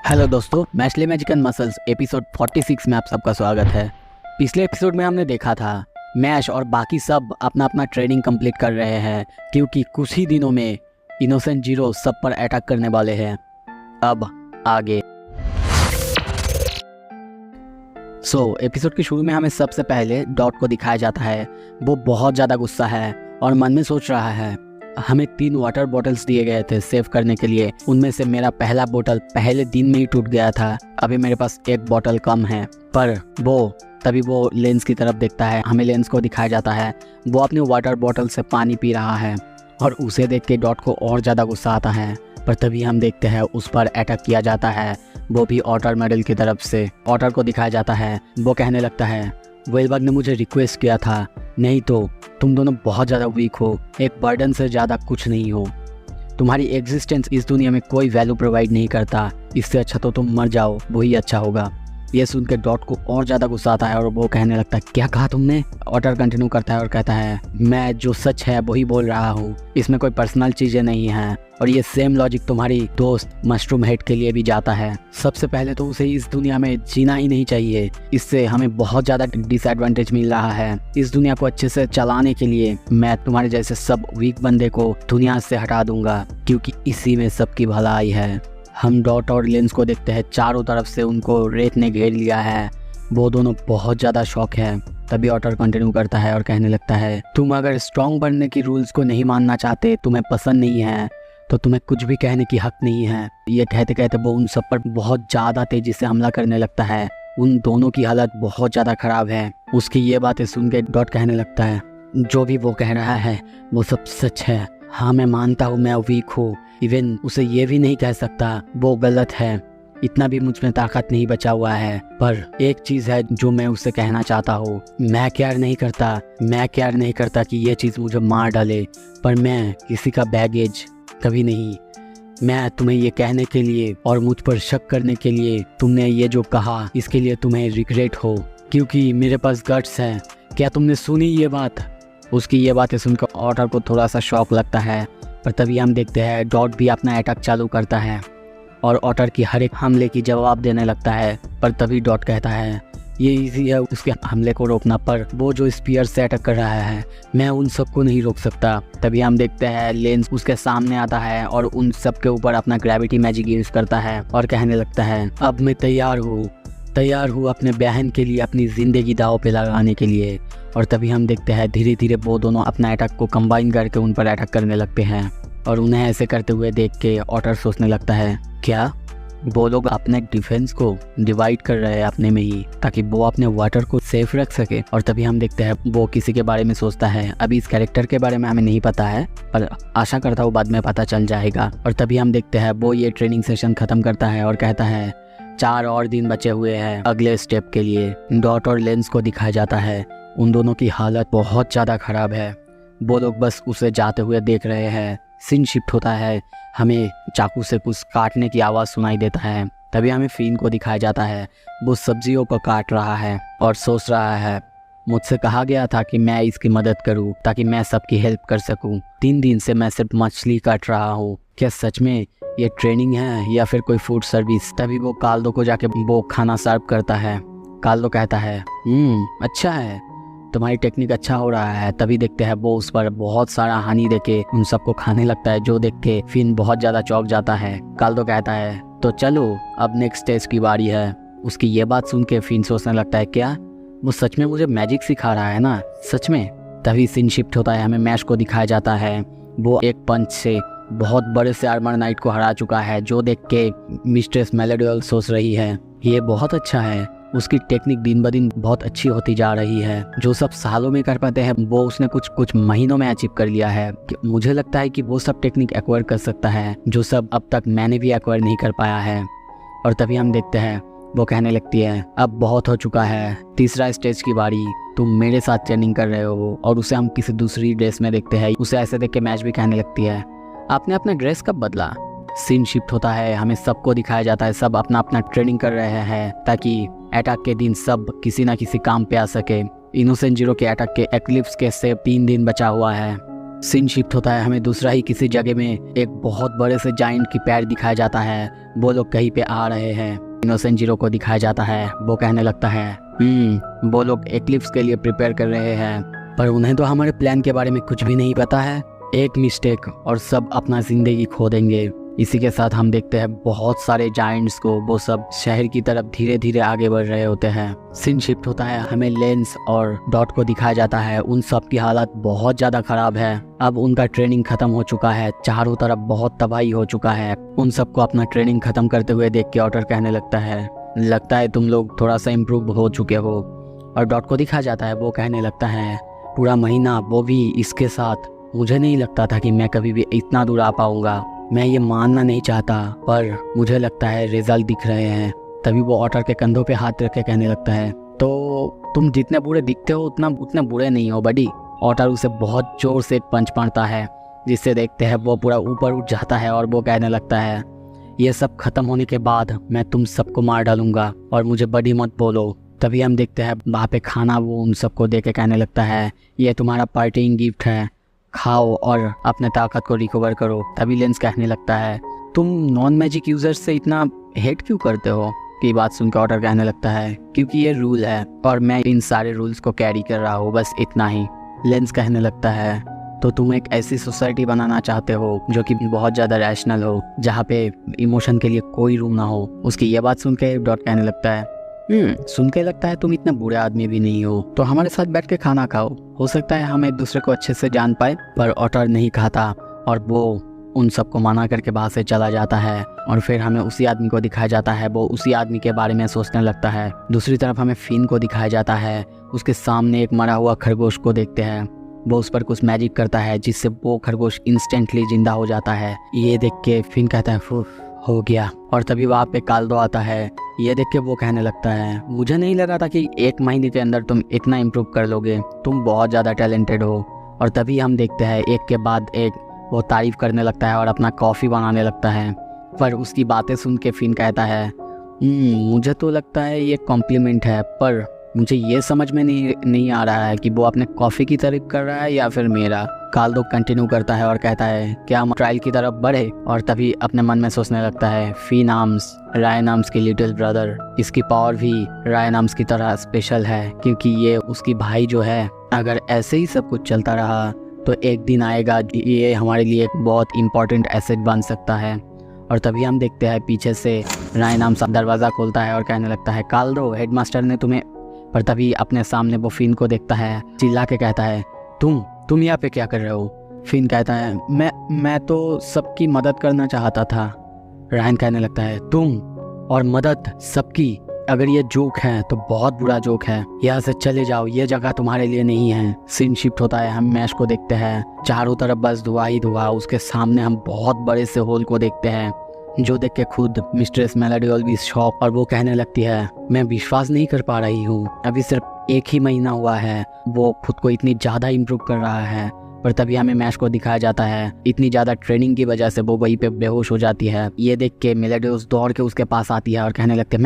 Hello दोस्तों, Mashle magical muscles episode 46 में आप सबका स्वागत है। पिछले एपिसोड में हमने देखा था मैश और बाकी सब अपना अपना ट्रेनिंग कंप्लीट कर रहे हैं क्योंकि कुछ ही दिनों में इनोसेंट जीरो सब पर अटैक करने वाले हैं। अब आगे एपिसोड के शुरू में हमें सबसे पहले डॉट को दिखाया जाता है। वो बहुत ज़्यादा गुस्सा है और मन में सोच रहा है हमें 3 वाटर बॉटल्स दिए गए थे सेव करने के लिए, उनमें से मेरा पहला बोतल पहले दिन में ही टूट गया था, अभी मेरे पास 1 बोतल कम है। पर तभी वो लेंस की तरफ देखता है। हमें लेंस को दिखाया जाता है वो अपनी वाटर बॉटल से पानी पी रहा है और उसे देख के डॉट को और ज़्यादा गुस्सा आता है। पर तभी हम देखते हैं उस पर अटैक किया जाता है, वो भी ऑटर मेडल की तरफ से। ऑटर को दिखाया जाता है, वो कहने लगता है वेलबग ने मुझे रिक्वेस्ट किया था, नहीं तो तुम दोनों बहुत ज़्यादा वीक हो, एक बर्डन से ज़्यादा कुछ नहीं हो, तुम्हारी एग्जिस्टेंस इस दुनिया में कोई वैल्यू प्रोवाइड नहीं करता, इससे अच्छा तो तुम मर जाओ, वही अच्छा होगा। ये सुन के डॉट को और ज़्यादा गुस्सा आता है और वो कहने लगता है क्या कहा तुमने। ऑटर कंटिन्यू करता है और कहता है मैं जो सच है वही बोल रहा हूँ, इसमें कोई पर्सनल चीज़ें नहीं हैं और ये सेम लॉजिक तुम्हारी दोस्त मशरूम हेड के लिए भी जाता है। सबसे पहले तो उसे इस दुनिया में जीना ही नहीं चाहिए, इससे हमें बहुत ज़्यादा डिसएडवांटेज मिल रहा है। इस दुनिया को अच्छे से चलाने के लिए मैं तुम्हारे जैसे सब वीक बंदे को दुनिया से हटा दूंगा क्योंकि इसी में सबकी भलाई है। हम डॉट और लेंस को देखते हैं, चारों तरफ से उनको रेत ने घेर लिया है, वो दोनों बहुत ज़्यादा शॉक है। तभी ऑटर कंटिन्यू करता है और कहने लगता है तुम अगर स्ट्रॉन्ग बनने की रूल्स को नहीं मानना चाहते, तुम्हें पसंद नहीं है, तो तुम्हें कुछ भी कहने की हक नहीं है। ये कहते कहते वो उन सब पर बहुत ज़्यादा तेज़ी से हमला करने लगता है। उन दोनों की हालत बहुत ज़्यादा ख़राब है। उसकी ये बातें सुन के डॉट कहने लगता है जो भी वो कह रहा है वो सब सच है। हाँ मैं मानता हूँ मैं वीक हूँ, इवन उसे ये भी नहीं कह सकता वो गलत है, इतना भी मुझ में ताकत नहीं बचा हुआ है। पर एक चीज़ है जो मैं उससे कहना चाहता हूँ, मैं केयर नहीं करता कि ये चीज़ मुझे मार डाले, पर मैं किसी का बैगेज कभी नहीं। मैं तुम्हें ये कहने के लिए और मुझ पर शक करने के लिए तुमने ये जो कहा इसके लिए तुम्हें रिग्रेट हो क्योंकि मेरे पास गट्स है। क्या तुमने सुनी ये बात? उसकी ये बातें सुनकर ऑटर को थोड़ा सा शॉक लगता है। पर तभी हम देखते हैं डॉट भी अपना अटैक चालू करता है और ऑटर की हर एक हमले की जवाब देने लगता है। पर तभी डॉट कहता है ये इजी है उसके हमले को रोकना, पर वो जो स्पीयर से अटैक कर रहा है मैं उन सबको नहीं रोक सकता। तभी हम देखते हैं लेंस उसके सामने आता है और उन सब के ऊपर अपना ग्रेविटी मैजिक यूज करता है और कहने लगता है अब मैं तैयार हूँ अपने बहन के लिए, अपनी ज़िंदगी दाव पे लगाने के लिए। और तभी हम देखते हैं धीरे धीरे वो दोनों अपना अटैक को कंबाइन करके उन पर अटैक करने लगते हैं और उन्हें ऐसे करते हुए देख के ऑटर सोचने लगता है क्या वो लोग अपने डिफेंस को डिवाइड कर रहे हैं अपने में ही ताकि वो अपने वाटर को सेफ रख सके। और तभी हम देखते हैं वो किसी के बारे में सोचता है, अभी इस कैरेक्टर के बारे में हमें नहीं पता है पर आशा करता हूँ बाद में पता चल जाएगा। और तभी हम देखते हैं वो ये ट्रेनिंग सेशन खत्म करता है और कहता है 4 और दिन बचे हुए हैं अगले स्टेप के लिए। डॉट और लेंस को दिखाया जाता है, उन दोनों की हालत बहुत ज़्यादा ख़राब है, वो लोग बस उसे जाते हुए देख रहे हैं। सीन शिफ्ट होता है, हमें चाकू से कुछ काटने की आवाज़ सुनाई देता है। तभी हमें फिन को दिखाया जाता है, वो सब्जियों को काट रहा है और सोच रहा है मुझसे कहा गया था कि मैं इसकी मदद करूं ताकि मैं सबकी हेल्प कर सकूं। 3 दिन से मैं सिर्फ मछली काट रहा हूं, क्या सच में ये ट्रेनिंग है या फिर कोई फूड सर्विस? तभी वो काल्दो को जाके वो खाना सर्व करता है। काल्दो कहता है अच्छा है, तुम्हारी टेक्निक अच्छा हो रहा है। तभी देखते हैं वो उस पर बहुत सारा हनी देके उन सबको खाने लगता है, जो देख के फिन बहुत ज़्यादा चौंक जाता है। काल्दो कहता है तो चलो अब नेक्स्ट स्टेज की बारी है। उसकी ये बात सुन के फिन सोचने लगता है क्या वो सच में मुझे मैजिक सिखा रहा है ना, सच में? तभी सीन शिफ्ट होता है, हमें मैश को दिखाया जाता है, वो एक पंच से बहुत बड़े से आर्मर नाइट को हरा चुका है, जो देख के मिस्ट्रेस मेलोडियल सोच रही है ये बहुत अच्छा है, उसकी टेक्निक दिन ब दिन बहुत अच्छी होती जा रही है, जो सब सालों में कर पाते हैं वो उसने कुछ महीनों में अचीव कर लिया है। मुझे लगता है कि वो सब टेक्निक एक्वायर कर सकता है जो सब अब तक मैंने भी एक्वायर नहीं कर पाया है। और तभी हम देखते हैं वो कहने लगती है अब बहुत हो चुका है, तीसरा स्टेज की बारी, तुम मेरे साथ ट्रेनिंग कर रहे हो। और उसे हम किसी दूसरी ड्रेस में देखते हैं, उसे ऐसे देख के मैच भी कहने लगती है आपने अपना ड्रेस कब बदला? सीन शिफ्ट होता है, हमें सबको दिखाया जाता है, सब अपना अपना ट्रेनिंग कर रहे हैं ताकि अटैक के दिन सब किसी ना किसी काम पे आ सके। इनोसेंट जीरो के अटैक के एक्लिप्स के से 3 दिन बचा हुआ है। सीन शिफ्ट होता है, हमें दूसरा ही किसी जगह में एक बहुत बड़े से जाइंट की पैर दिखाया जाता है। वो लोग कहीं पे आ रहे हैं। इनोसेंट जीरो को दिखाया जाता है, वो कहने लगता है वो लोग एक्लिप्स के लिए प्रिपेयर कर रहे हैं, पर उन्हें तो हमारे प्लान के बारे में कुछ भी नहीं पता है। एक मिस्टेक और सब अपना जिंदगी खो देंगे। इसी के साथ हम देखते हैं बहुत सारे जायंट्स को, वो सब शहर की तरफ धीरे धीरे आगे बढ़ रहे होते हैं। सीन शिफ्ट होता है, हमें लेंस और डॉट को दिखाया जाता है। उन सब की हालत बहुत ज़्यादा ख़राब है। अब उनका ट्रेनिंग ख़त्म हो चुका है, चारों तरफ बहुत तबाही हो चुका है। उन सबको अपना ट्रेनिंग ख़त्म करते हुए देख के ऑटर कहने लगता है तुम लोग थोड़ा सा इम्प्रूव हो चुके हो। और डॉट को दिखाया जाता है, वो कहने लगता है पूरा महीना, वो भी इसके साथ। मुझे नहीं लगता था कि मैं कभी भी इतना दूर आ पाऊँगा। मैं ये मानना नहीं चाहता, पर मुझे लगता है रिजल्ट दिख रहे हैं। तभी वो ऑटर के कंधों पे हाथ रख के कहने लगता है, तो तुम जितने बुरे दिखते हो उतने बुरे नहीं हो बडी। ऑटर उसे बहुत जोर से एक पंच मारता है, जिससे देखते हैं वो पूरा ऊपर उठ जाता है और वो कहने लगता है ये सब खत्म होने के बाद मैं तुम सबको मार डालूंगा और मुझे बडी मत बोलो। तभी हम देखते हैं वहाँ पे खाना वो उन सबको दे के कहने लगता है ये तुम्हारा पार्टिंग गिफ्ट है, खाओ और अपने ताकत को रिकवर करो। तभी लेंस कहने लगता है तुम नॉन मैजिक यूजर्स से इतना हेट क्यों करते हो। की बात सुनकर ऑटर कहने लगता है क्योंकि ये रूल है और मैं इन सारे रूल्स को कैरी कर रहा हूँ, बस इतना ही। लेंस कहने लगता है तो तुम एक ऐसी सोसाइटी बनाना चाहते हो जो कि बहुत ज़्यादा रैशनल हो, जहाँ पे इमोशन के लिए कोई रूम ना हो। उसकी ये बात सुन के डॉट कहने लगता है सुन के लगता है तुम इतने बुरे आदमी भी नहीं हो, तो हमारे साथ बैठ के खाना खाओ, हो सकता है हम एक दूसरे को अच्छे से जान पाए। पर ऑटर नहीं खाता और वो उन सबको मना करके बाहर से चला जाता है। और फिर हमें उसी आदमी को दिखाया जाता है, वो उसी आदमी के बारे में सोचने लगता है। दूसरी तरफ हमें फिन को दिखाया जाता है, उसके सामने एक मरा हुआ खरगोश को देखते हैं। वो उस पर कुछ मैजिक करता है जिससे वो खरगोश इंस्टेंटली जिंदा हो जाता है। ये देख के फिन कहता है हो गया। और तभी वहाँ पे काल्दो आता है। ये देख के वो कहने लगता है मुझे नहीं लगा था कि 1 महीने के अंदर तुम इतना इम्प्रूव कर लोगे, तुम बहुत ज़्यादा टैलेंटेड हो। और तभी हम देखते हैं एक के बाद एक वो तारीफ़ करने लगता है और अपना कॉफ़ी बनाने लगता है। पर उसकी बातें सुन के फिन कहता है मुझे तो लगता है ये कॉम्प्लीमेंट है, पर मुझे ये समझ में नहीं आ रहा है कि वो अपने कॉफ़ी की तारीफ कर रहा है या फिर मेरा। काल्दो कंटिन्यू करता है और कहता है क्या हम ट्रायल की तरफ बढ़े। और तभी अपने मन में सोचने लगता है फिन आर्म्स, रायन आर्म्स की लिटिल ब्रदर, इसकी पावर भी रायन आर्म्स की तरह स्पेशल है क्योंकि ये उसकी भाई जो है। अगर ऐसे ही सब कुछ चलता रहा तो एक दिन आएगा ये हमारे लिए एक बहुत इंपॉर्टेंट एसेट बन सकता है। और तभी हम देखते हैं पीछे से रायन आर्म्स दरवाज़ा खोलता है और कहने लगता है काल्दो, हेडमास्टर ने तुम्हें। पर तभी अपने सामने वो फिन को देखता है, चिल्ला के कहता है तुम यहाँ पे क्या कर रहे हो। फिन कहता है मैं तो सबकी मदद करना चाहता था। रायन कहने लगता है तुम और मदद सबकी, अगर ये जोक है तो बहुत बुरा जोक है, यहाँ से चले जाओ, ये जगह तुम्हारे लिए नहीं है। सीन शिफ्ट होता है, हम मैश को देखते हैं, चारों तरफ बस धुआं ही धुआं। उसके सामने हम बहुत बड़े से होल को देखते हैं जो देख के खुद मिस्ट्रेस मेलोडी ऑलवेज शॉक। और वो कहने लगती है मैं विश्वास नहीं कर पा रही हूँ, अभी सिर्फ 1 ही महीना हुआ है, वो खुद को इतनी ज़्यादा इम्प्रूव कर रहा है। पर तभी हमें मैश को दिखाया जाता है इतनी ज़्यादा ट्रेनिंग की वजह से वो वहीं पे बेहोश हो जाती है। ये देख के मेलोडी दौड़ के उसके पास आती है और कहने लगते हैं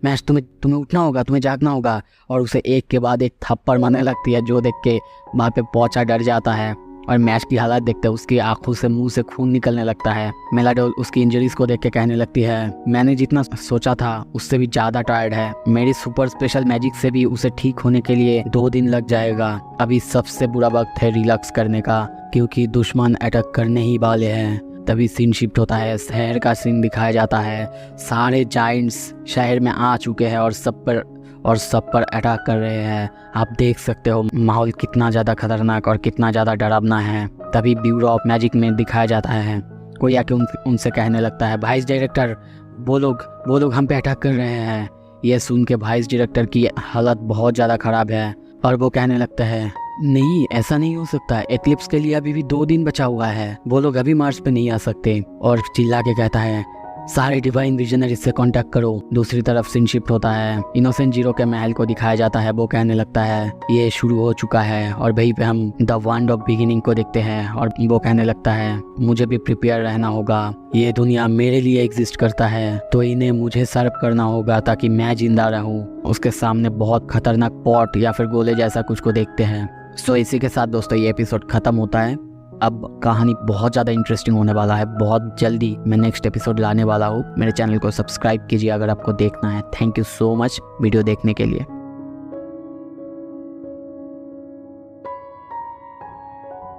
मैश तुम्हें उठना होगा, तुम्हें जागना होगा। और उसे एक के बाद एक थप्पड़ मारने लगती है जो देख के वहाँ पे पहुँचा डर जाता है। और मैच की हालत देखते उसकी आंखों से मुंह से खून निकलने लगता है। मेलाडोल उसकी इंजरीज को देख के कहने लगती है मैंने जितना सोचा था उससे भी ज़्यादा टायर्ड है, मेरी सुपर स्पेशल मैजिक से भी उसे ठीक होने के लिए 2 दिन लग जाएगा। अभी सबसे बुरा वक्त है रिलैक्स करने का क्योंकि दुश्मन अटैक करने ही वाले हैं। तभी सीन शिफ्ट होता है, शहर का सीन दिखाया जाता है। सारे जायंट्स शहर में आ चुके हैं और सब पर अटैक कर रहे हैं। आप देख सकते हो माहौल कितना ज़्यादा खतरनाक और कितना ज़्यादा डरावना है। तभी ब्यूरो ऑफ मैजिक में दिखाया जाता है, कोई आके उनसे कहने लगता है वाइस डायरेक्टर वो लोग हम पे अटैक कर रहे हैं। ये सुन के वाइस डायरेक्टर की हालत बहुत ज़्यादा ख़राब है और वो कहने लगता है नहीं ऐसा नहीं हो सकता, एक्लिप्स के लिए अभी भी 2 दिन बचा हुआ है, वो लोग अभी मार्स पे नहीं आ सकते। और चिल्ला के कहता है सारे डिवाइन विजनरी से कांटेक्ट करो। दूसरी तरफ सीन शिफ्ट होता है, इनोसेंट जीरो के महल को दिखाया जाता है। वो कहने लगता है ये शुरू हो चुका है और वहीं पे हम द वंड ऑफ बिगिनिंग को देखते हैं। और वो कहने लगता है मुझे भी प्रिपेयर रहना होगा, ये दुनिया मेरे लिए एग्जिस्ट करता है तो इन्हें मुझे सर्व करना होगा ताकि मैं जिंदा रहूं। उसके सामने बहुत खतरनाक पॉट या फिर गोले जैसा कुछ को देखते हैं। सो इसी के साथ दोस्तों ये एपिसोड खत्म होता है। अब कहानी बहुत ज़्यादा इंटरेस्टिंग होने वाला है। बहुत जल्दी मैं नेक्स्ट एपिसोड लाने वाला हूँ। मेरे चैनल को सब्सक्राइब कीजिए अगर आपको देखना है। Thank you so much video देखने के लिए।